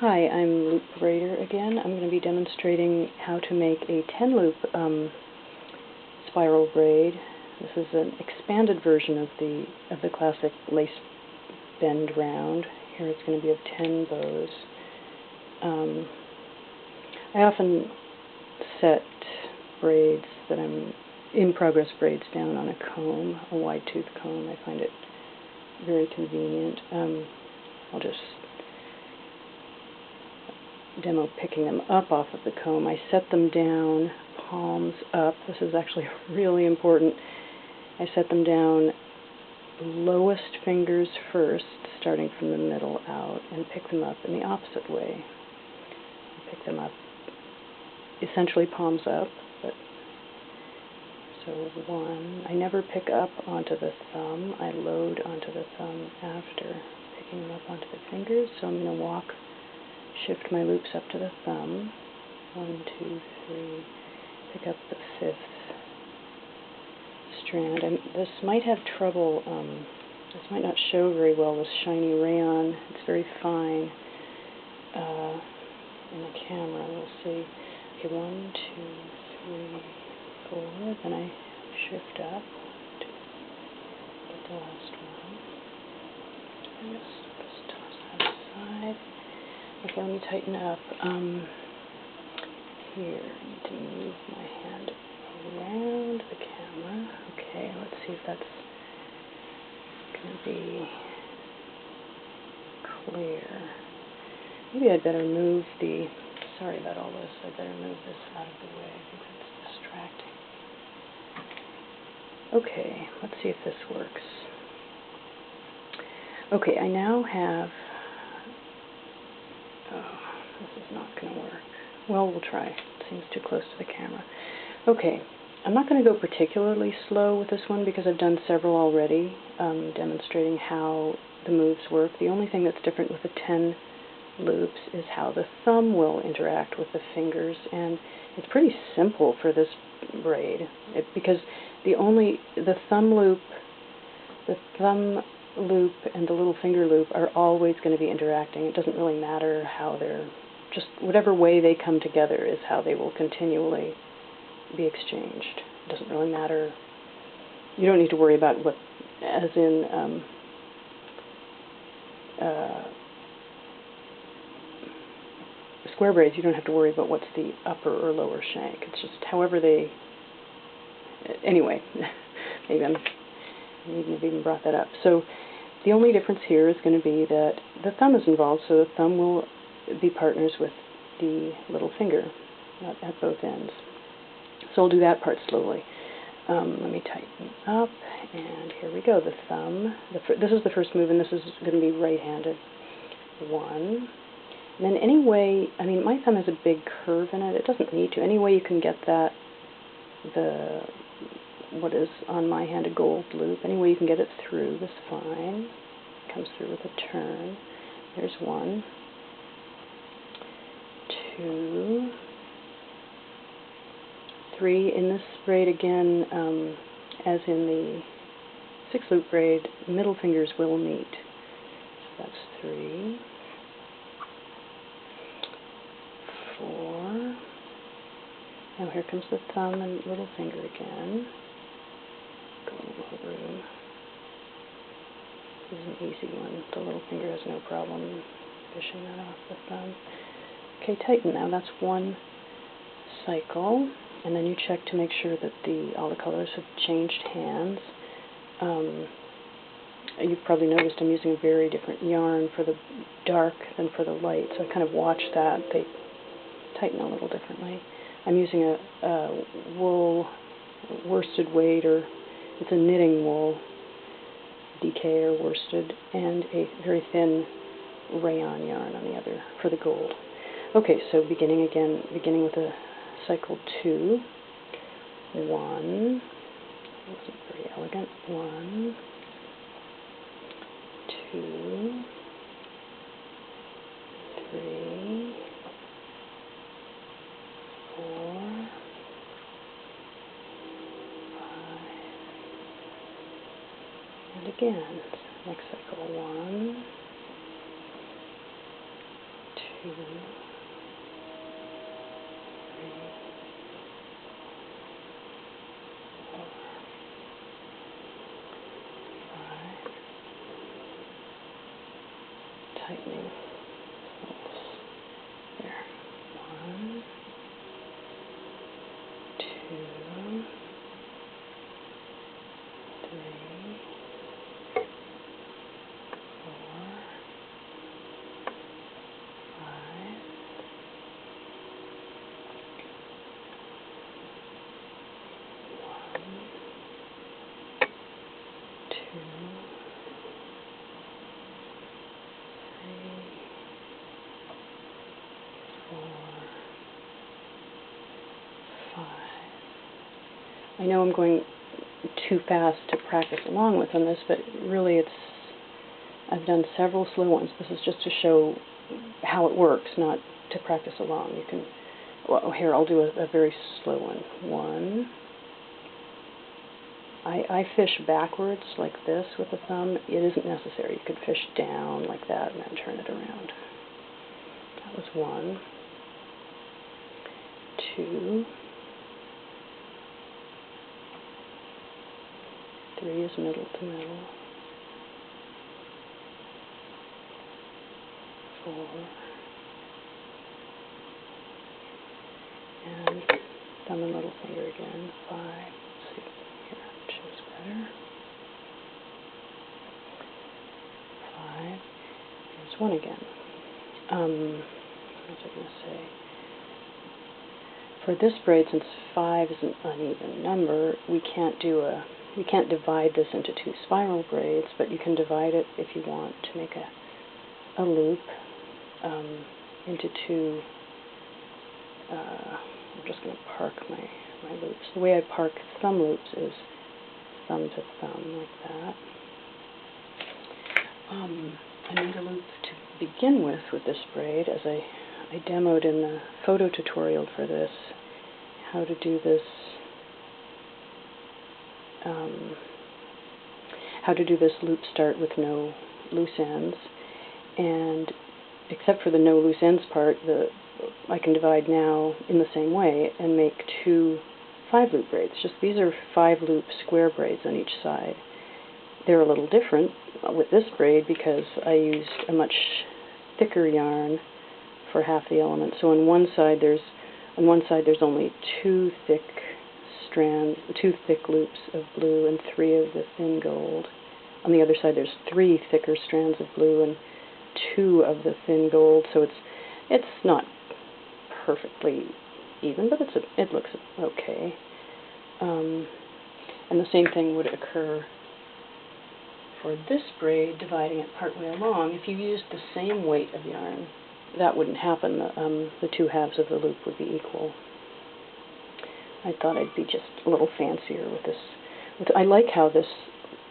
Hi, I'm Loop Braider again. I'm going to be demonstrating how to make a 10-loop spiral braid. This is an expanded version of the classic lace bend round. Here it's going to be of 10 bows. I often set braids that I'm in-progress braids down on a comb, a wide tooth comb. I find it very convenient. I'll just demo picking them up off of the comb. I set them down palms up. This is actually really important. I set them down lowest fingers first, starting from the middle out, and pick them up in the opposite way. Pick them up essentially palms up, but so one. I never pick up onto the thumb. I load onto the thumb after picking them up onto the fingers. So I'm going to shift my loops up to the thumb. 1, 2, 3. Pick up the 5th strand. And this might have trouble, this might not show very well, this shiny rayon. It's very fine in the camera. We'll see. Okay, 1, 2, 3, 4. Then I shift up to get the last one. And just toss that aside. Okay, let me tighten up. Here, I need to move my hand around the camera. Okay, let's see if that's going to be clear. Maybe I'd better move the, sorry about all this, I'd better move this out of the way. I think that's distracting. Okay, let's see if this works. Okay, I now have, oh, this is not going to work. Well, we'll try. It seems too close to the camera. Okay, I'm not going to go particularly slow with this one because I've done several already, demonstrating how the moves work. The only thing that's different with the 10 loops is how the thumb will interact with the fingers, and it's pretty simple for this braid because the thumb loop and the little finger loop are always going to be interacting. It doesn't really matter how they're, just whatever way they come together is how they will continually be exchanged. It doesn't really matter. You don't need to worry about what, as in square braids, you don't have to worry about what's the upper or lower shank. It's just however they, anyway, maybe I needn't have even brought that up. So the only difference here is going to be that the thumb is involved, so the thumb will be partners with the little finger at both ends. So I'll do that part slowly. Let me tighten up, and here we go. The thumb, this is the first move, and this is going to be right-handed. 1. And then any way, I mean, my thumb has a big curve in it. It doesn't need to. Any way you can get that, what is on my hand a gold loop, any way you can get it through is fine. It comes through with a turn. There's 1, 2, 3. In this braid again, as in the 6-loop braid, middle fingers will meet. So that's 3, 4. Now here comes the thumb and little finger again. Go a little room. This is an easy one. The little finger has no problem fishing that off the thumb. Okay, tighten now. That's 1 cycle. And then you check to make sure that all the colors have changed hands. You've probably noticed I'm using a very different yarn for the dark than for the light, so I kind of watch that. They tighten a little differently. I'm using a wool worsted weight, or it's a knitting wool, DK or worsted, and a very thin rayon yarn on the other for the gold. Okay, so beginning with a cycle 2. 1. Wasn't very elegant. 1, 2, 3, 4, 5, and again. Next cycle 1, 2, 3, 4, 5. Tightening. There. 1, 2, 3, 4, 5. 1, 2, 3, 4, 5. I know I'm going too fast to practice along with on this, but really I've done several slow ones. This is just to show how it works, not to practice along. You can, well, here I'll do a very slow one. 1. I fish backwards like this with the thumb. It isn't necessary. You could fish down like that and then turn it around. That was 1. 2. 3 is middle to middle. 4. And thumb and little finger again. 5. Let's see here, it shows better. 5. Here's 1 again. What was I going to say? For this braid, since 5 is an uneven number, we can't divide this into 2 spiral braids, but you can divide it if you want to make a loop into 2. I'm just going to park my loops. The way I park thumb loops is thumb to thumb like that. I made a loop to begin with this braid, as I demoed in the photo tutorial for this, how to do this, loop start with no loose ends. And except for the no loose ends part, I can divide now in the same way and make 2 5-loop braids. Just these are 5-loop square braids on each side. They're a little different with this braid because I used a much thicker yarn for half the element. So on one side there's only 2 thick loops of blue and 3 of the thin gold. On the other side there's 3 thicker strands of blue and 2 of the thin gold. So it's not perfectly even, but it looks okay. And the same thing would occur for this braid, dividing it partway along. If you used the same weight of yarn, that wouldn't happen. The 2 halves of the loop would be equal. I thought I'd be just a little fancier with this. I like how this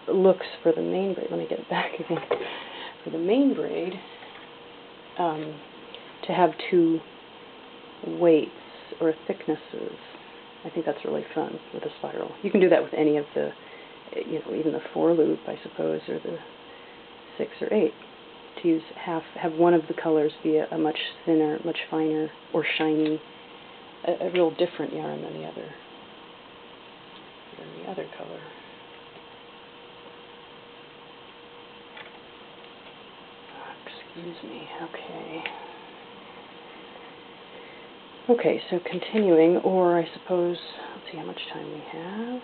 looks for the main braid. Let me get it back again. For the main braid, to have 2 weights or thicknesses, I think that's really fun with a spiral. You can do that with any of the, even the 4-loop, I suppose, or the 6 or 8. To use have one of the colors be a much thinner, much finer, or shiny, a real different yarn than the other color. Excuse me. Okay, so continuing, or I suppose, let's see how much time we have.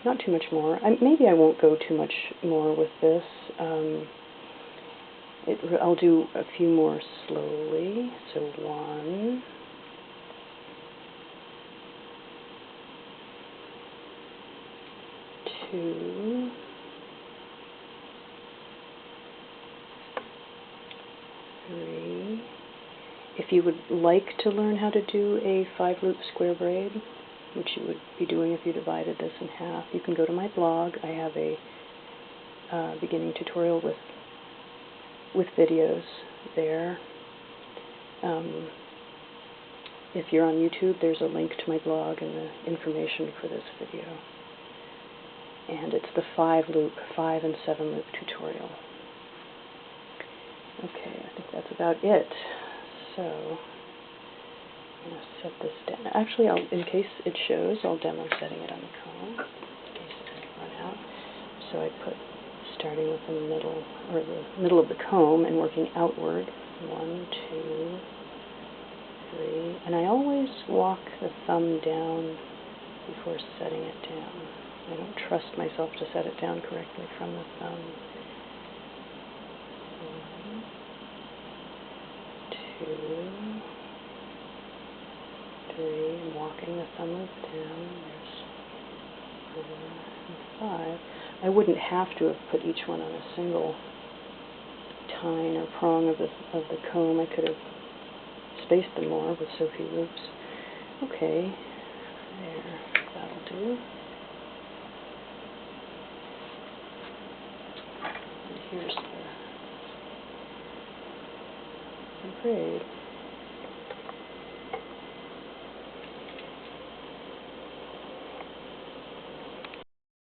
Not too much more. Maybe I won't go too much more with this. I'll do a few more slowly. So 1, 2, 3. If you would like to learn how to do a 5-loop square braid, which you would be doing if you divided this in half, you can go to my blog. I have a beginning tutorial with videos there. If you're on YouTube, there's a link to my blog and the information for this video. And it's the 5-loop, 5 and 7-loop tutorial. Okay, I think that's about it. So I'm going to set this down. Actually, in case it shows, I'll demo setting it on the comb, in case it doesn't run out. So I put, starting with the middle of the comb and working outward, 1, 2, 3, and I always walk the thumb down before setting it down. I don't trust myself to set it down correctly from the thumb. 1, 2, 3, and walking the thumb loop down. There's 4 and 5. I wouldn't have to have put each one on a single tine or prong of the comb. I could have spaced them more with so few loops. Okay, there, that'll do. And here's the braid.